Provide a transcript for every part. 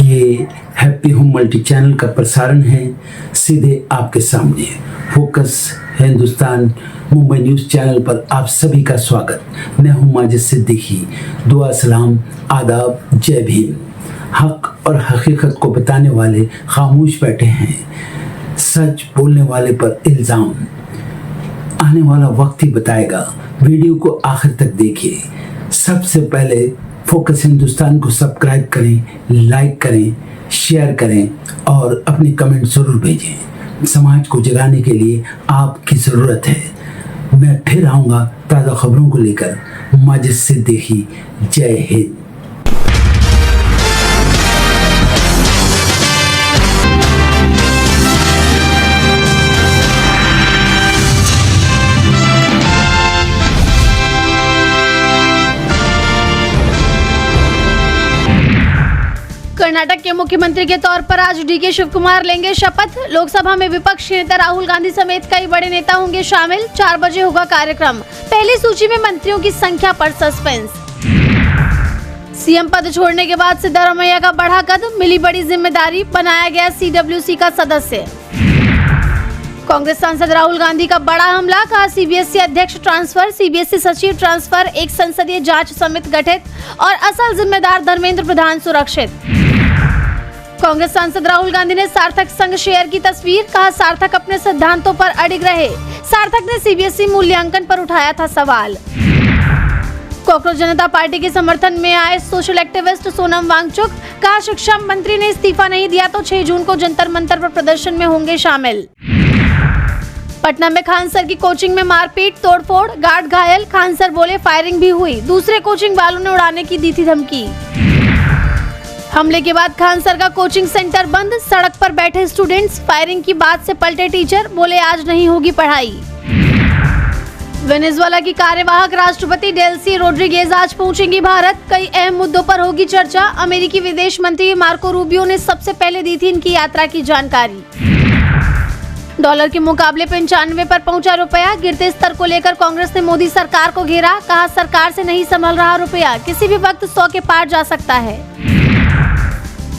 ये happy home multi channel का प्रसारण है सीधे आपके सामने। Focus Hindustan Mumbai news channel पर आप सभी का स्वागत। मैं हूं माजिद सिद्दीकी। दुआ सलाम आदाब, जय भीम। हक और हकीकत को बताने वाले खामोश बैठे हैं, सच बोलने वाले पर इल्ज़ाम। आने वाला वक्त ही बताएगा। वीडियो को आखिर तक देखिए। सबसे पहले फोकस हिंदुस्तान को सब्सक्राइब करें, लाइक करें, शेयर करें और अपने कमेंट जरूर भेजें। समाज को जगाने के लिए आपकी ज़रूरत है। मैं फिर आऊँगा ताज़ा खबरों को लेकर। माजिद सिद्दीकी, जय हिंद। कर्नाटक के मुख्यमंत्री के तौर पर आज डीके शिव कुमार लेंगे शपथ। लोकसभा में विपक्षी नेता राहुल गांधी समेत कई बड़े नेता होंगे शामिल। 4 बजे होगा कार्यक्रम। पहली सूची में मंत्रियों की संख्या पर सस्पेंस। सीएम पद छोड़ने के बाद सिद्धारमैया का बढ़ा कद, मिली बड़ी जिम्मेदारी, बनाया गया सीडब्ल्यूसी का सदस्य। कांग्रेस सांसद राहुल गांधी का बड़ा हमला, कहा सीबीएसई अध्यक्ष ट्रांसफर, सीबीएसई सचिव ट्रांसफर, एक संसदीय जांच समिति गठित और असल जिम्मेदार धर्मेंद्र प्रधान सुरक्षित। कांग्रेस सांसद राहुल गांधी ने सार्थक संग शेयर की तस्वीर, कहा सार्थक अपने सिद्धांतों पर अडिग रहे। सार्थक ने सीबीएसई मूल्यांकन पर उठाया था सवाल। कॉकरोच जनता पार्टी के समर्थन में आए सोशल एक्टिविस्ट सोनम वांगचुक, कहा शिक्षा मंत्री ने इस्तीफा नहीं दिया तो 6 जून को जंतर मंतर पर प्रदर्शन में होंगे शामिल। पटना में खान सर की कोचिंग में मारपीट, तोड़फोड़, गार्ड घायल। खान सर बोले फायरिंग भी हुई, दूसरे कोचिंग वालों ने उड़ाने की दी थी धमकी। हमले के बाद खान सर का कोचिंग सेंटर बंद, सड़क पर बैठे स्टूडेंट्स। फायरिंग की बात से पलटे टीचर, बोले आज नहीं होगी पढ़ाई। वेनेजुएला की कार्यवाहक राष्ट्रपति डेल्सी रोड्रिगेज आज पहुंचेंगी भारत। कई अहम मुद्दों पर होगी चर्चा। अमेरिकी विदेश मंत्री मार्को रूबियो ने सबसे पहले दी थी इनकी यात्रा की जानकारी। डॉलर के मुकाबले 95 पर पहुंचा रुपया। गिरते स्तर को लेकर कांग्रेस ने मोदी सरकार को घेरा, कहा सरकार से नहीं संभल रहा रुपया, किसी भी वक्त 100 के पार जा सकता है।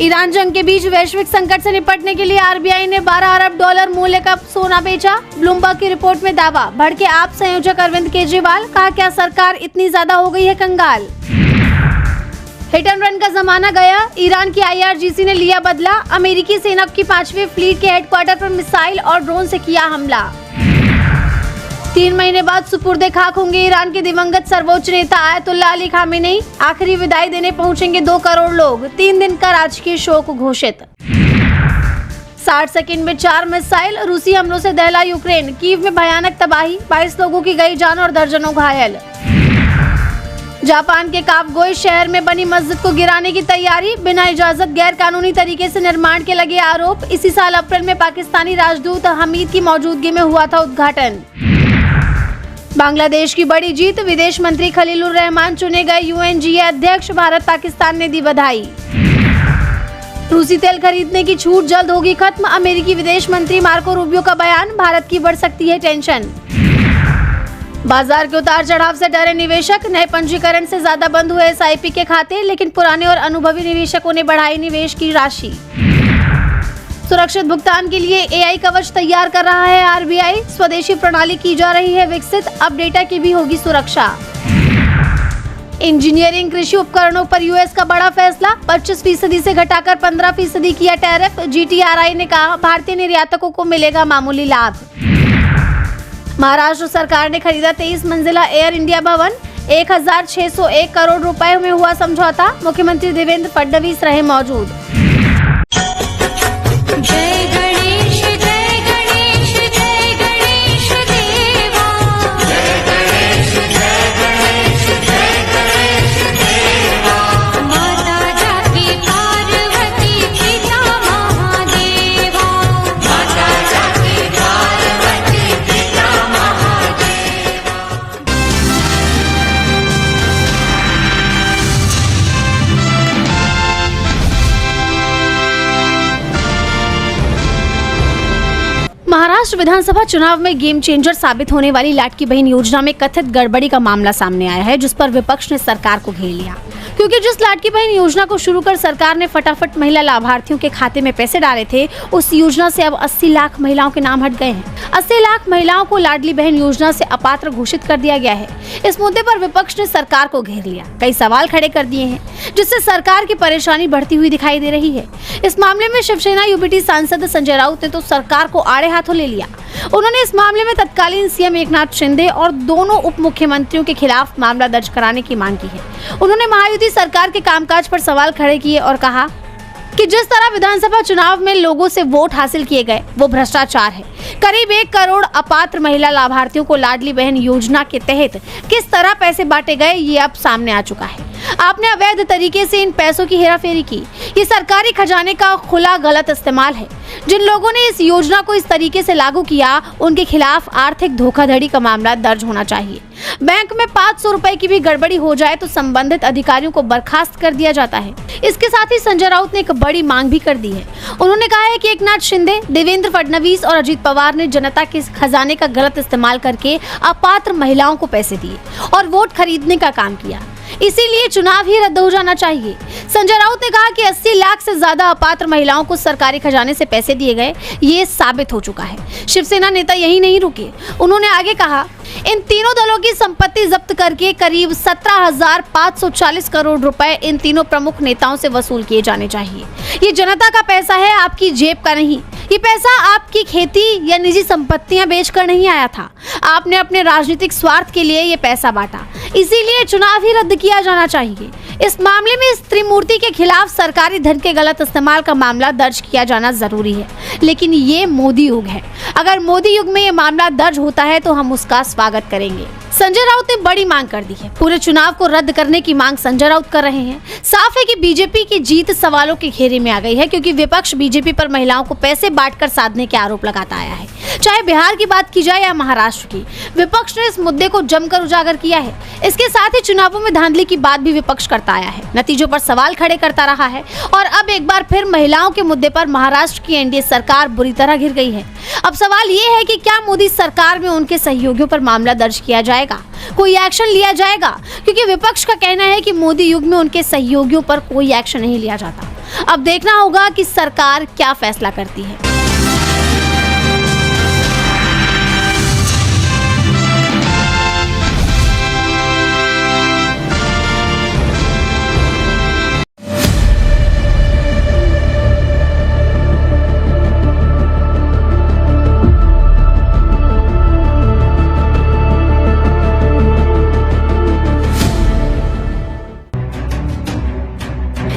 ईरान जंग के बीच वैश्विक संकट से निपटने के लिए आरबीआई ने $12 अरब मूल्य का सोना बेचा। ब्लूमबर्ग की रिपोर्ट में दावा, भड़के आप संयोजक अरविंद केजरीवाल, कहा क्या सरकार इतनी ज्यादा हो गई है कंगाल। हिट एंड रन का जमाना गया, ईरान की आईआरजीसी ने लिया बदला। अमेरिकी सेना की 5वीं फ्लीट के हेडक्वार्टर पर मिसाइल और ड्रोन से किया हमला। 3 महीने बाद सुपुर्दे खाक होंगे ईरान के दिवंगत सर्वोच्च नेता आयतुल्लाह अली खामेनेई। आखिरी विदाई देने पहुंचेंगे 2 करोड़ लोग। 3 दिन का राजकीय शोक घोषित। 60 सेकंड में 4 मिसाइल, रूसी हमलों से दहला यूक्रेन। कीव में भयानक तबाही, 22 लोगों की गई जान और दर्जनों घायल। जापान के कावगोई शहर में बनी मस्जिद को गिराने की तैयारी, बिना इजाजत गैर कानूनी तरीके से निर्माण के लगे आरोप। इसी साल अप्रैल में पाकिस्तानी राजदूत हमीद की मौजूदगी में हुआ था उद्घाटन। बांग्लादेश की बड़ी जीत, विदेश मंत्री खलीलुर रहमान चुने गए यूएनजीए अध्यक्ष। भारत पाकिस्तान ने दी बधाई। रूसी तेल खरीदने की छूट जल्द होगी खत्म। अमेरिकी विदेश मंत्री मार्को रूबियो का बयान, भारत की बढ़ सकती है टेंशन। बाजार के उतार चढ़ाव से डरे निवेशक, नए पंजीकरण से ज्यादा बंद हुए एसआईपी के खाते, लेकिन पुराने और अनुभवी निवेशकों ने बढ़ाई निवेश की राशि। सुरक्षित भुगतान के लिए एआई कवच तैयार कर रहा है आरबीआई। स्वदेशी प्रणाली की जा रही है विकसित, अब डेटा की भी होगी सुरक्षा। इंजीनियरिंग कृषि उपकरणों पर यूएस का बड़ा फैसला, 25% से घटाकर 15% किया टैरिफ। जीटीआरआई ने कहा भारतीय निर्यातकों को मिलेगा मामूली लाभ। महाराष्ट्र सरकार ने खरीदा 23 मंजिला एयर इंडिया भवन। 1601 करोड़ रुपए में हुआ समझौता। मुख्यमंत्री देवेंद्र फडणवीस रहे मौजूद। जय गणेश जय गणेश जय गणेश देवा। जय गणेश जय गणेश जय गणेश देवा। माता जाकी पार्वती पिता महादेवा। माता जाकी पार्वती पिता महादेवा। महाराष्ट्र विधानसभा चुनाव में गेम चेंजर साबित होने वाली लाडकी बहन योजना में कथित गड़बड़ी का मामला सामने आया है, जिस पर विपक्ष ने सरकार को घेर लिया। क्योंकि जिस लाडकी बहन योजना को शुरू कर सरकार ने फटाफट महिला लाभार्थियों के खाते में पैसे डाले थे, उस योजना से अब 80 लाख महिलाओं के नाम हट गए हैं। 80 लाख महिलाओं को लाडली बहन योजना से अपात्र घोषित कर दिया गया है। इस मुद्दे पर विपक्ष ने सरकार को घेर लिया, कई सवाल खड़े कर दिए हैं, जिससे सरकार की परेशानी बढ़ती हुई दिखाई दे रही है। इस मामले में शिवसेना यूबीटी सांसद संजय राउत ने तो सरकार को आड़े हाथों ले लिया। उन्होंने इस मामले में तत्कालीन सीएम एकनाथ शिंदे और दोनों उप मुख्यमंत्रियों के खिलाफ मामला दर्ज कराने की मांग की है। उन्होंने महायुति सरकार के कामकाज पर सवाल खड़े किए और कहा कि जिस तरह विधानसभा चुनाव में लोगों से वोट हासिल किए गए वो भ्रष्टाचार है। करीब 1 करोड़ अपात्र महिला लाभार्थियों को लाडली बहन योजना के तहत किस तरह पैसे बांटे गए ये अब सामने आ चुका है। आपने अवैध तरीके से इन पैसों की हेराफेरी की। ये सरकारी खजाने का खुला गलत इस्तेमाल है। जिन लोगों ने इस योजना को इस तरीके से लागू किया, उनके खिलाफ आर्थिक धोखाधड़ी का मामला दर्ज होना चाहिए। बैंक में 500 रुपए की भी गड़बड़ी हो जाए तो संबंधित अधिकारियों को बर्खास्त कर दिया जाता है। इसके साथ ही संजय राउत ने एक बड़ी मांग भी कर दी है। उन्होंने कहा है कि एकनाथ शिंदे, देवेंद्र फडणवीस और अजीत पवार ने जनता के खजाने का गलत इस्तेमाल करके अपात्र महिलाओं को पैसे दिए और वोट खरीदने का काम किया। इसीलिए चुनाव ही रद्द हो जाना चाहिए। संजय राउत ने कहा कि 80 लाख से ज्यादा अपात्र महिलाओं को सरकारी खजाने से पैसे दिए गए, ये साबित हो चुका है। शिवसेना नेता यही नहीं रुके, उन्होंने आगे कहा, इन तीनों दलों की संपत्ति जब्त करके करीब 17,540 करोड़ रुपए इन तीनों प्रमुख नेताओं से वसूल किए जाने चाहिए। ये जनता का पैसा है, आपकी जेब का नहीं। ये पैसा आपकी खेती या निजी संपत्तियां बेचकर नहीं आया था। आपने अपने राजनीतिक स्वार्थ के लिए ये पैसा बांटा, इसीलिए चुनाव ही रद्द किया जाना चाहिए। इस मामले में इस त्रिमूर्ति के खिलाफ सरकारी धन के गलत इस्तेमाल का मामला दर्ज किया जाना जरूरी है। लेकिन ये मोदी युग है, अगर मोदी युग में ये मामला दर्ज होता है तो हम उसका स्वागत करेंगे। संजय राउत ने बड़ी मांग कर दी है। पूरे चुनाव को रद्द करने की मांग संजय राउत कर रहे हैं। साफ है कि बीजेपी की जीत सवालों के घेरे में आ गई है, क्योंकि विपक्ष बीजेपी पर महिलाओं को पैसे बांटकर साधने के आरोप लगाता आया है। चाहे बिहार की बात की जाए या महाराष्ट्र की, विपक्ष ने इस मुद्दे को जमकर उजागर किया है। इसके साथ ही चुनावों में धांधली की बात भी विपक्ष करता आया है, नतीजों पर सवाल खड़े करता रहा है और अब एक बार फिर महिलाओं के मुद्दे पर महाराष्ट्र की एनडीए सरकार बुरी तरह घिर गई है। अब सवाल ये है कि क्या मोदी सरकार में उनके सहयोगियों पर मामला दर्ज किया जाएगा, कोई एक्शन लिया जाएगा? क्योंकि विपक्ष का कहना है कि मोदी युग में उनके सहयोगियों पर कोई एक्शन नहीं लिया जाता। अब देखना होगा कि सरकार क्या फैसला करती है।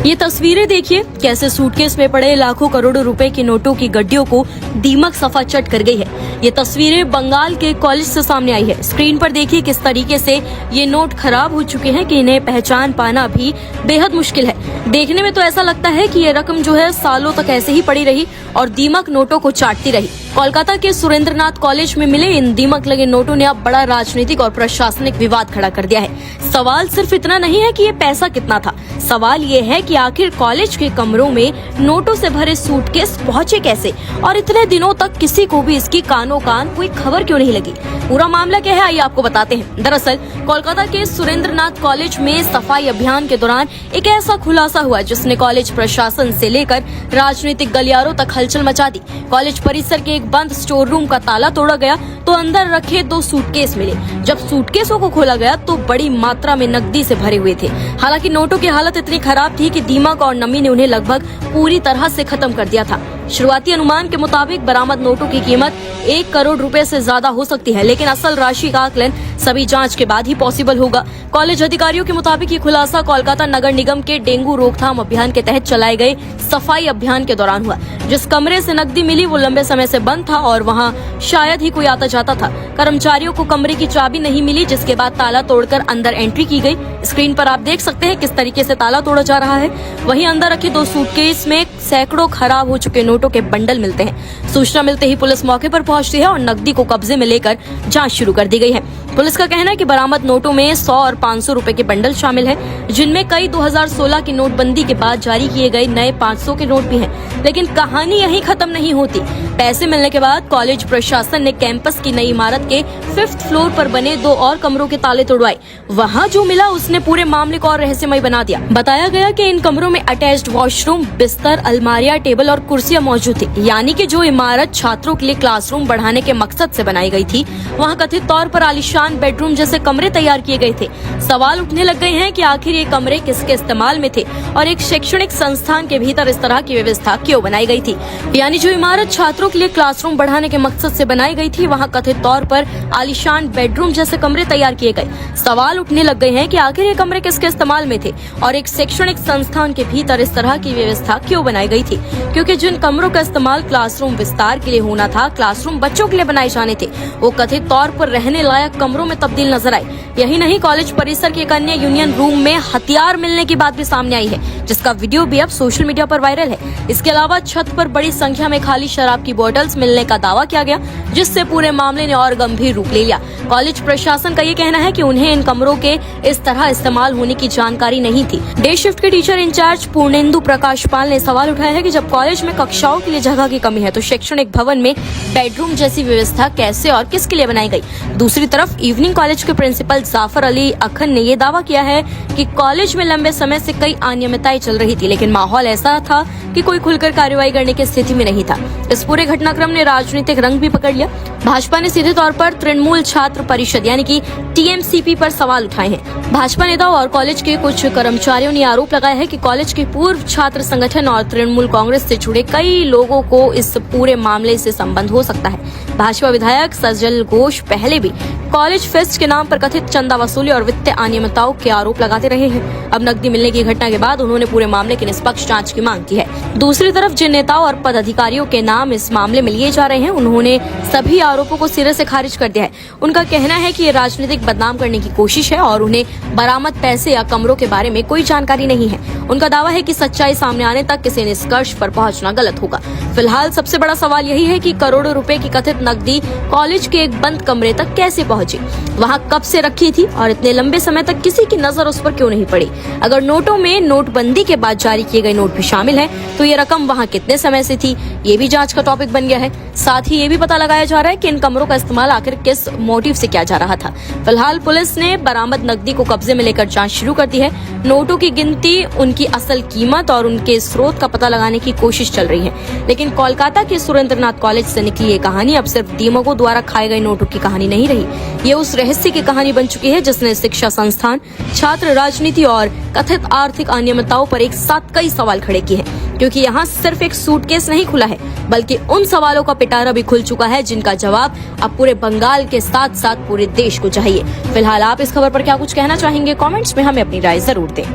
ये तस्वीरें देखिए, कैसे सूटकेस में पड़े लाखों करोड़ों रुपए के नोटों की गड्डियों को दीमक सफा चट कर गई है। ये तस्वीरें बंगाल के कॉलेज से सामने आई है। स्क्रीन पर देखिए किस तरीके से ये नोट खराब हो चुके हैं कि इन्हें पहचान पाना भी बेहद मुश्किल है। देखने में तो ऐसा लगता है कि ये रकम जो है सालों तक ऐसे ही पड़ी रही और दीमक नोटों को चाटती रही। कोलकाता के सुरेंद्रनाथ कॉलेज में मिले इन दीमक लगे नोटों ने अब बड़ा राजनीतिक और प्रशासनिक विवाद खड़ा कर दिया है। सवाल सिर्फ इतना नहीं है कि ये पैसा कितना था, सवाल ये है कि आखिर कॉलेज के कमरों में नोटों से भरे सूटकेस पहुंचे कैसे और इतने दिनों तक किसी को भी इसकी कानो कान कोई खबर क्यों नहीं लगी। पूरा मामला क्या है आइए आपको बताते हैं। दरअसल कोलकाता के सुरेंद्रनाथ कॉलेज में सफाई अभियान के दौरान एक ऐसा खुलासा हुआ जिसने कॉलेज प्रशासन से लेकर राजनीतिक गलियारों तक हलचल मचा दी। कॉलेज परिसर के एक बंद स्टोर रूम का ताला तोड़ा गया तो अंदर रखे 2 सूटकेस मिले। जब सूटकेसों को खोला गया तो बड़ी मात्रा में नकदी से भरे हुए थे। हालांकि नोटों की हालत इतनी खराब थी कि दीमक और नमी ने उन्हें लगभग पूरी तरह से खत्म कर दिया था। शुरुआती अनुमान के मुताबिक बरामद नोटों की कीमत 1 करोड़ रुपए से ज्यादा हो सकती है, लेकिन असल राशि का आकलन सभी जांच के बाद ही पॉसिबल होगा। कॉलेज अधिकारियों के मुताबिक ये खुलासा कोलकाता नगर निगम के डेंगू रोकथाम अभियान के तहत चलाए गए सफाई अभियान के दौरान हुआ। जिस कमरे से नकदी मिली वो लंबे समय से बंद था और वहाँ शायद ही कोई आता जाता था। कर्मचारियों को कमरे की चाबी नहीं मिली, जिसके बाद ताला तोड़कर अंदर एंट्री की गई। स्क्रीन पर आप देख सकते हैं किस तरीके से ताला तोड़ा जा रहा है। वहीं अंदर रखे 2 सूटकेस में सैकड़ों खराब हो चुके नोटों के बंडल मिलते हैं। सूचना मिलते ही पुलिस मौके पर पहुंचती है और नकदी को कब्जे में लेकर जांच शुरू कर दी गई है। पुलिस का कहना है कि बरामद नोटों में 100 और 500 रुपए के बंडल शामिल है, जिनमें कई 2016 की नोटबंदी के बाद जारी किए गए नए 500 के नोट भी हैं। लेकिन कहानी यहीं खत्म नहीं होती। पैसे मिलने के बाद कॉलेज प्रशासन ने कैंपस की नई इमारत के 5th फ्लोर पर बने 2 और कमरों के ताले तोड़वाए। वहाँ जो मिला उसने पूरे मामले को और रहस्यमय बना दिया। बताया गया कि इन कमरों में अटैच्ड वॉशरूम, बिस्तर, अलमारियां, टेबल और कुर्सियां मौजूद थी। यानी कि जो इमारत छात्रों के लिए क्लासरूम बढ़ाने के मकसद से बनाई गई थी, वहाँ कथित तौर पर आलीशान बेडरूम जैसे कमरे तैयार किए गए थे। सवाल उठने लग गए हैं कि आखिर ये कमरे किसके इस्तेमाल में थे और एक शैक्षणिक संस्थान के भीतर इस तरह की व्यवस्था क्यों बनाई गई थी। यानी जो इमारत छात्रों के लिए क्लासरूम बढ़ाने के मकसद से बनाई गई थी, वहाँ कथित तौर पर आलीशान बेडरूम जैसे कमरे तैयार किए गए। सवाल उठने लग गए हैं कि आखिर ये कमरे किसके इस्तेमाल में थे और एक शैक्षणिक संस्थान के भीतर इस तरह की व्यवस्था क्यों बनाई गई थी, क्योंकि जिन कमरों का इस्तेमाल क्लासरूम विस्तार के लिए होना था, क्लासरूम बच्चों के लिए बनाए जाने थे, वो कथित तौर पर रहने लायक कमरों में तब्दील नजर आए। यही नहीं, कॉलेज परिसर के एक अन्य यूनियन रूम में हथियार मिलने की बात भी सामने आई है, जिसका वीडियो भी अब सोशल मीडिया पर वायरल है। इसके अलावा छत पर बड़ी संख्या में खाली शराब की बोतल्स मिलने का दावा किया गया, जिससे पूरे मामले ने और गंभीर रूप ले लिया। कॉलेज प्रशासन का ये कहना है कि उन्हें इन कमरों के इस तरह इस्तेमाल होने की जानकारी नहीं थी। डे शिफ्ट के टीचर इंचार्ज पूर्णेंदु प्रकाश पाल ने सवाल उठाया है कि जब कॉलेज में कक्षाओं के लिए जगह की कमी है, तो शैक्षणिक भवन में बेडरूम जैसी व्यवस्था कैसे और किसके लिए बनाई गई। दूसरी तरफ इवनिंग कॉलेज के प्रिंसिपल जाफर अली अखन ने ये दावा किया है कि कॉलेज में लंबे समय से कई अनियमितताएं चल रही थी, लेकिन माहौल ऐसा था कि कोई खुलकर कार्रवाई करने की स्थिति में नहीं था। इस पूरे घटनाक्रम ने राजनीतिक रंग भी पकड़ लिया। भाजपा ने सीधे तौर पर तृणमूल छात्र परिषद यानी कि TMCP पर सवाल उठाए हैं। भाजपा नेताओं और कॉलेज के कुछ कर्मचारियों ने आरोप लगाया है कि कॉलेज के पूर्व छात्र संगठन और तृणमूल कांग्रेस से जुड़े कई लोगों को इस पूरे मामले से संबंध हो सकता है। भाजपा विधायक सजल घोष पहले भी कॉलेज फेस्ट के नाम पर कथित चंदा वसूली और वित्तीय अनियमितताओं के आरोप लगाते रहे हैं। अब नकदी मिलने की घटना के बाद उन्होंने पूरे मामले की निष्पक्ष जांच की मांग की है। दूसरी तरफ जिन नेताओं और पदाधिकारियों के नाम इस मामले में लिए जा रहे हैं, उन्होंने सभी आरोपों को सिरे से खारिज कर दिया है। उनका कहना है कि ये राजनीतिक बदनाम करने की कोशिश है और उन्हें बरामद पैसे या कमरों के बारे में कोई जानकारी नहीं है। उनका दावा है कि सच्चाई सामने आने तक किसी निष्कर्ष पर पहुंचना गलत होगा। फिलहाल सबसे बड़ा सवाल यही है कि करोड़ों रुपए की कथित नकदी कॉलेज के एक बंद कमरे तक कैसे पहुंची, वहां कब से रखी थी और इतने लंबे समय तक किसी की नजर उस पर क्यों नहीं पड़ी। अगर नोटों में नोटबंदी के बाद जारी किए गए नोट भी शामिल है, तो ये रकम वहां कितने समय से थी, ये भी जांच का टॉपिक बन गया है। साथ ही ये भी पता लगाया जा रहा है कि इन कमरों का इस्तेमाल आखिर किस मोटिव से किया जा रहा था। फिलहाल पुलिस ने बरामद नकदी को कब्जे में लेकर जांच शुरू कर दी है। नोटों की गिनती, उनकी असल कीमत और उनके स्रोत का पता लगाने की कोशिश चल रही है। लेकिन कोलकाता के सुरेंद्रनाथ कॉलेज से निकली ये कहानी अब सिर्फ दीमकों द्वारा खाए गए नोटों की कहानी नहीं रही, ये उस रहस्य की कहानी बन चुकी है जिसने शिक्षा संस्थान, छात्र राजनीति और कथित आर्थिक अनियमितताओं पर एक साथ कई सवाल खड़े किए हैं। क्योंकि यहाँ सिर्फ एक सूटकेस नहीं खुला है, बल्कि उन सवालों का पिटारा भी खुल चुका है जिनका जवाब अब पूरे बंगाल के साथ साथ पूरे देश को चाहिए। फिलहाल आप इस खबर पर क्या कुछ कहना चाहेंगे, कमेंट्स में हमें अपनी राय जरूर दें।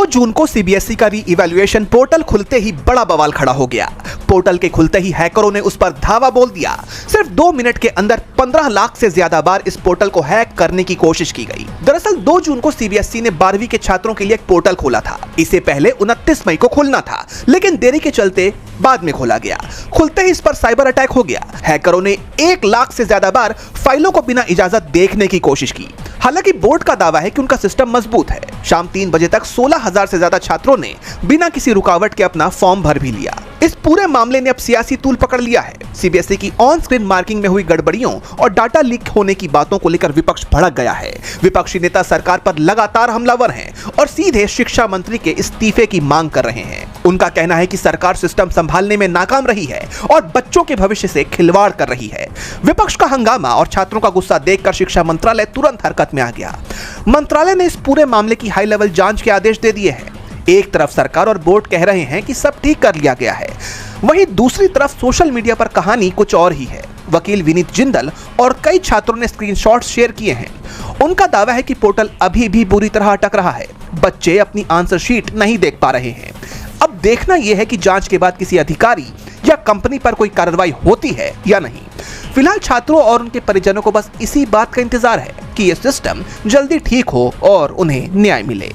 जून को सीबीएसई का री इवैल्यूएशन पोर्टल खुलते ही बड़ा बवाल खड़ा हो गया। पोर्टल के खुलते ही हैकरों ने उस पर धावा बोल दिया। सिर्फ 2 मिनट के अंदर 15 लाख से ज्यादा बार इस पोर्टल को हैक करने की कोशिश की गई। दरअसल 2 जून को सीबीएसई ने 12वीं के छात्रों के लिए एक पोर्टल खोला था। इसे पहले 29 मई को खोलना था, लेकिन देरी के चलते बाद में खोला गया। खुलते ही इस पर साइबर अटैक हो गया। हैकरों ने 1 लाख से ज्यादा बार फाइलों को बिना इजाजत देखने की कोशिश की। हालांकि बोर्ड का दावा है कि उनका सिस्टम मजबूत है। शाम 3 बजे तक 16,000 से ज्यादा छात्रों ने बिना किसी रुकावट के अपना फॉर्म भर भी लिया। इस पूरे मामले ने अब सियासी तूल पकड़ लिया है। सीबीएसई की ऑन स्क्रीन मार्किंग में हुई गड़बड़ियों और डाटा लीक होने की बातों को लेकर विपक्ष भड़क गया है। विपक्षी नेता सरकार पर लगातार हमलावर हैं और सीधे शिक्षा मंत्री के इस्तीफे की मांग कर रहे हैं। उनका कहना है कि सरकार सिस्टम संभालने में नाकाम रही है और बच्चों के भविष्य से खिलवाड़ कर रही है। विपक्ष का हंगामा और छात्रों का गुस्सा देखकर शिक्षा मंत्रालय तुरंत हरकत में आ गया। मंत्रालय ने इस पूरे मामले की हाई लेवल जांच के आदेश दे दिए हैं। एक तरफ सरकार और बोर्ड कह रहे हैं कि सब ठीक कर लिया गया है, वहीं दूसरी तरफ सोशल मीडिया पर कहानी कुछ और ही है। वकील विनीत जिंदल और कई छात्रों ने स्क्रीनशॉट्स शेयर किए हैं। उनका दावा है कि पोर्टल अभी भी बुरी तरह अटक रहा है। बच्चे अपनी आंसर शीट नहीं देख पा रहे हैं। अब देखना यह है कि जांच के बाद किसी अधिकारी या कंपनी पर कोई कार्रवाई होती है या नहीं। फिलहाल छात्रों और उनके परिजनों को बस इसी बात का इंतजार है कि यह सिस्टम जल्दी ठीक हो और उन्हें न्याय मिले।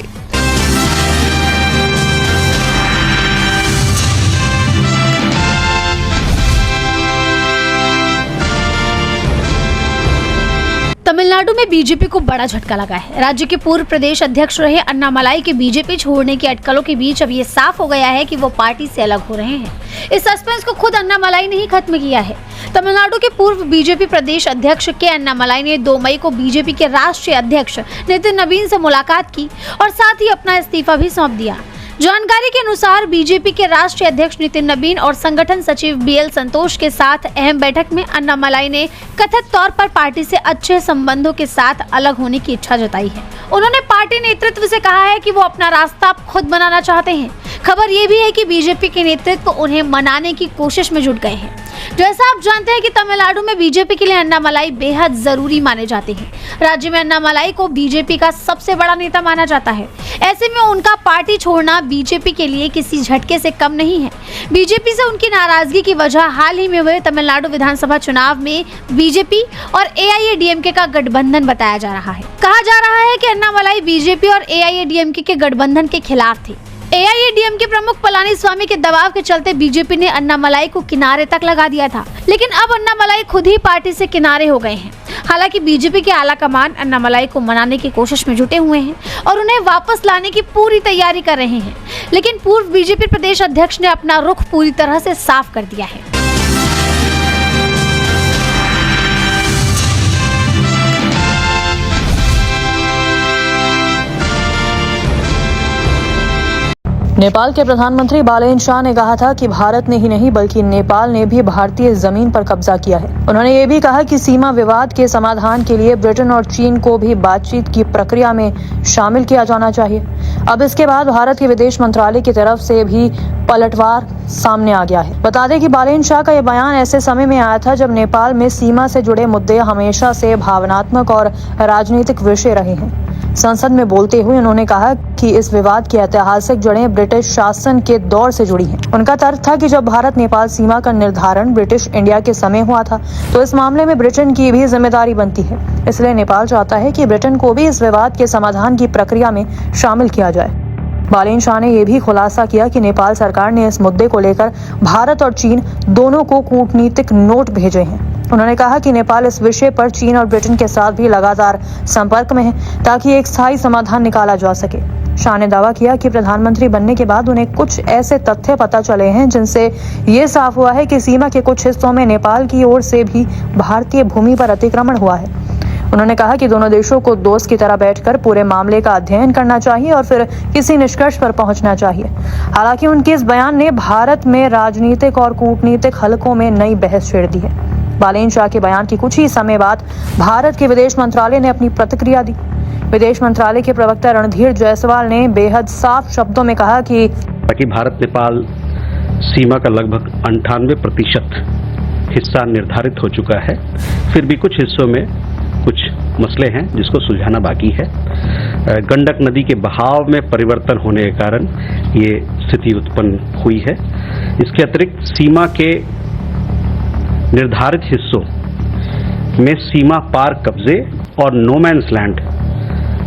तमिलनाडु में बीजेपी को बड़ा झटका लगा है। राज्य के पूर्व प्रदेश अध्यक्ष रहे अन्नामलाई के बीजेपी छोड़ने की अटकलों के बीच अब ये साफ हो गया है कि वो पार्टी से अलग हो रहे हैं। इस सस्पेंस को खुद अन्नामलाई ने ही खत्म किया है। तमिलनाडु के पूर्व बीजेपी प्रदेश अध्यक्ष के अन्नामलाई ने 2 मई को बीजेपी के राष्ट्रीय अध्यक्ष नितिन नवीन से मुलाकात की और साथ ही अपना इस्तीफा भी सौंप दिया। जानकारी के अनुसार बीजेपी के राष्ट्रीय अध्यक्ष नितिन नवीन और संगठन सचिव बीएल संतोष के साथ अहम बैठक में अन्नामलाई ने कथित तौर पर पार्टी से अच्छे संबंधों के साथ अलग होने की इच्छा जताई है। उन्होंने पार्टी नेतृत्व से कहा है कि वो अपना रास्ता खुद बनाना चाहते हैं। खबर ये भी है कि बीजेपी के नेतृत्व उन्हें मनाने की कोशिश में जुट गए हैं। जैसा आप जानते हैं कि तमिलनाडु में बीजेपी के लिए अन्नामलाई बेहद जरूरी माने जाते हैं। राज्य में अन्नामलाई को बीजेपी का सबसे बड़ा नेता माना जाता है। ऐसे में उनका पार्टी छोड़ना बीजेपी के लिए किसी झटके से कम नहीं है। बीजेपी से उनकी नाराजगी की वजह हाल ही में हुए तमिलनाडु विधानसभा चुनाव में बीजेपी और एआईएडीएमके का गठबंधन बताया जा रहा है। कहा जा रहा है कि अन्नामलाई बीजेपी और एआईएडीएमके के गठबंधन के खिलाफ थे। एआईएडीएमके प्रमुख पलानीस्वामी के दबाव के चलते बीजेपी ने अन्नामलाई को किनारे तक लगा दिया था, लेकिन अब अन्नामलाई खुद ही पार्टी से किनारे हो गए हैं। हालांकि बीजेपी के आला कमान अन्नामलाई को मनाने की कोशिश में जुटे हुए हैं और उन्हें वापस लाने की पूरी तैयारी कर रहे हैं, लेकिन पूर्व बीजेपी प्रदेश अध्यक्ष ने अपना रुख पूरी तरह से साफ कर दिया है। नेपाल के प्रधानमंत्री बालेन शाह ने कहा था कि भारत ने ही नहीं बल्कि नेपाल ने भी भारतीय जमीन पर कब्जा किया है। उन्होंने ये भी कहा कि सीमा विवाद के समाधान के लिए ब्रिटेन और चीन को भी बातचीत की प्रक्रिया में शामिल किया जाना चाहिए। अब इसके बाद भारत के विदेश मंत्रालय की तरफ से भी पलटवार सामने आ गया है। बता दें कि बालेन शाह का यह बयान ऐसे समय में आया था जब नेपाल में सीमा से जुड़े मुद्दे हमेशा से भावनात्मक और राजनीतिक विषय रहे हैं। संसद में बोलते हुए उन्होंने कहा कि इस विवाद की ऐतिहासिक जड़ें ब्रिटिश शासन के दौर से जुड़ी हैं। उनका तर्क था कि जब भारत नेपाल सीमा का निर्धारण ब्रिटिश इंडिया के समय हुआ था तो इस मामले में ब्रिटेन की भी जिम्मेदारी बनती है। इसलिए नेपाल चाहता है कि ब्रिटेन को भी इस विवाद के समाधान की प्रक्रिया में शामिल किया जाए। बालेन शाह ने यह भी खुलासा किया कि नेपाल सरकार ने इस मुद्दे को लेकर भारत और चीन दोनों को कूटनीतिक नोट भेजे हैं। उन्होंने कहा कि नेपाल इस विषय पर चीन और ब्रिटेन के साथ भी लगातार संपर्क में है ताकि एक स्थायी समाधान निकाला जा सके। शाह ने दावा किया कि प्रधानमंत्री बनने के बाद उन्हें कुछ ऐसे तथ्य पता चले हैं जिनसे ये साफ हुआ है कि सीमा के कुछ हिस्सों में नेपाल की ओर से भी भारतीय भूमि पर अतिक्रमण हुआ है। उन्होंने कहा कि दोनों देशों को दोस्त की तरह बैठकर पूरे मामले का अध्ययन करना चाहिए और फिर किसी निष्कर्ष पर पहुंचना चाहिए। हालांकि उनके इस बयान ने भारत में राजनीतिक और कूटनीतिक हलकों में नई बहस छेड़ दी है। बालेन शाह के बयान की कुछ ही समय बाद भारत के विदेश मंत्रालय ने अपनी प्रतिक्रिया दी। विदेश मंत्रालय के प्रवक्ता रणधीर जायसवाल ने बेहद साफ शब्दों में कहा कि भारत नेपाल सीमा का लगभग 98% हिस्सा निर्धारित हो चुका है। फिर भी कुछ हिस्सों में कुछ मसले हैं जिसको सुलझाना बाकी है। गंडक नदी के बहाव में परिवर्तन होने के कारण ये स्थिति उत्पन्न हुई है। इसके अतिरिक्त सीमा के निर्धारित हिस्सों में सीमा पार कब्जे और नो मैन्स लैंड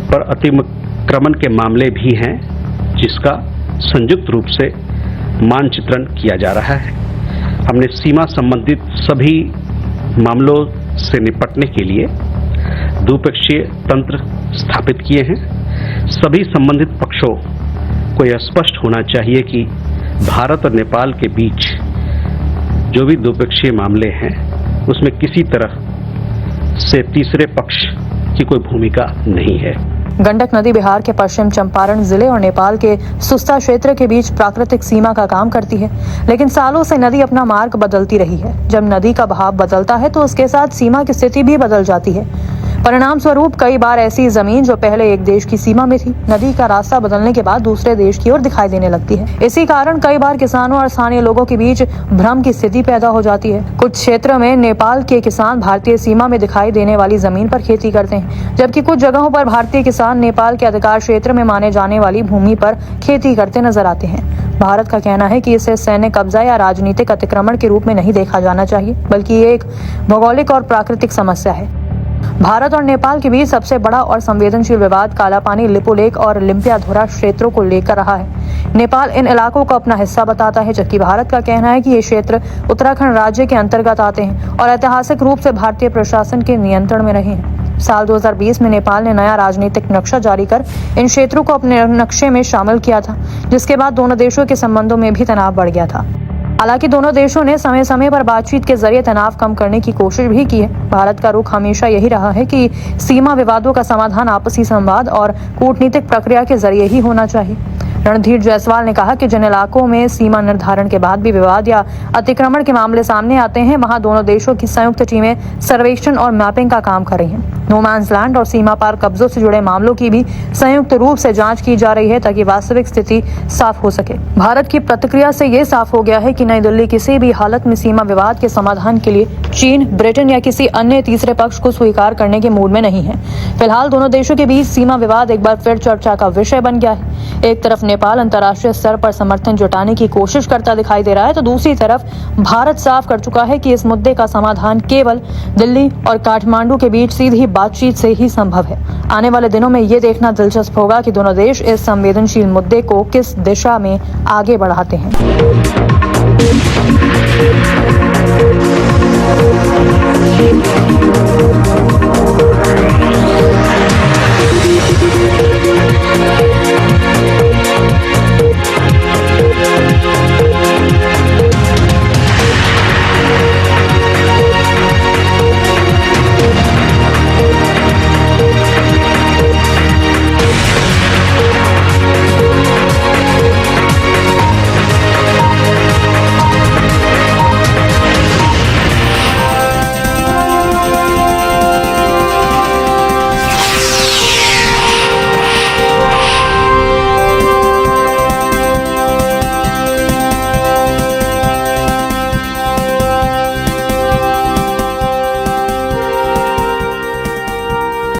पर अतिक्रमण के मामले भी हैं, जिसका संयुक्त रूप से मानचित्रण किया जा रहा है। हमने सीमा संबंधित सभी मामलों से निपटने के लिए द्विपक्षीय तंत्र स्थापित किए हैं। सभी संबंधित पक्षों को यह स्पष्ट होना चाहिए कि भारत और नेपाल के बीच जो भी द्विपक्षीय मामले हैं उसमें किसी तरह से तीसरे पक्ष की कोई भूमिका नहीं है। गंडक नदी बिहार के पश्चिम चंपारण जिले और नेपाल के सुस्ता क्षेत्र के बीच प्राकृतिक सीमा का काम करती है, लेकिन सालों से नदी अपना मार्ग बदलती रही है। जब नदी का बहाव बदलता है तो उसके साथ सीमा की स्थिति भी बदल जाती है। परिणाम स्वरूप कई बार ऐसी जमीन जो पहले एक देश की सीमा में थी, नदी का रास्ता बदलने के बाद दूसरे देश की ओर दिखाई देने लगती है। इसी कारण कई बार किसानों और स्थानीय लोगों के बीच भ्रम की स्थिति पैदा हो जाती है। कुछ क्षेत्र में नेपाल के किसान भारतीय सीमा में दिखाई देने वाली जमीन पर खेती करते हैं, जबकि कुछ जगहों पर भारतीय किसान नेपाल के अधिकार क्षेत्र में माने जाने वाली भूमि पर खेती करते नजर आते हैं। भारत का कहना है कि इसे सैन्य कब्जा या राजनीतिक अतिक्रमण के रूप में नहीं देखा जाना चाहिए, बल्कि ये एक भौगोलिक और प्राकृतिक समस्या है। भारत और नेपाल के बीच सबसे बड़ा और संवेदनशील विवाद कालापानी, लिपुलेख और लिम्पियाधुरा क्षेत्रों को लेकर रहा है। नेपाल इन इलाकों को अपना हिस्सा बताता है, जबकि भारत का कहना है कि ये क्षेत्र उत्तराखंड राज्य के अंतर्गत आते हैं और ऐतिहासिक रूप से भारतीय प्रशासन के नियंत्रण में रहे हैं। साल 2020 में नेपाल ने नया राजनीतिक नक्शा जारी कर इन क्षेत्रों को अपने नक्शे में शामिल किया था, जिसके बाद दोनों देशों के संबंधों में भी तनाव बढ़ गया था। हालांकि दोनों देशों ने समय समय पर बातचीत के जरिए तनाव कम करने की कोशिश भी की है। भारत का रुख हमेशा यही रहा है कि सीमा विवादों का समाधान आपसी संवाद और कूटनीतिक प्रक्रिया के जरिए ही होना चाहिए। रणधीर जायसवाल ने कहा कि जिन इलाकों में सीमा निर्धारण के बाद भी विवाद या अतिक्रमण के मामले सामने आते हैं, वहां दोनों देशों की संयुक्त टीमें सर्वेक्षण और मैपिंग का काम कर रही हैं। नो मैंस लैंड और सीमा पार कब्जों से जुड़े मामलों की भी संयुक्त रूप से जांच की जा रही है, ताकि वास्तविक स्थिति साफ हो सके। भारत की प्रतिक्रिया से ये साफ हो गया है कि नई दिल्ली किसी भी हालत में सीमा विवाद के समाधान के लिए चीन, ब्रिटेन या किसी अन्य तीसरे पक्ष को स्वीकार करने के मूड में नहीं है। फिलहाल दोनों देशों के बीच सीमा विवाद एक बार फिर चर्चा का विषय बन गया है। एक तरफ नेपाल अंतर्राष्ट्रीय स्तर पर समर्थन जुटाने की कोशिश करता दिखाई दे रहा है, तो दूसरी तरफ भारत साफ कर चुका है कि इस मुद्दे का समाधान केवल दिल्ली और काठमांडू के बीच सीधी बातचीत से ही संभव है। आने वाले दिनों में ये देखना दिलचस्प होगा कि दोनों देश इस संवेदनशील मुद्दे को किस दिशा में आगे बढ़ाते हैं।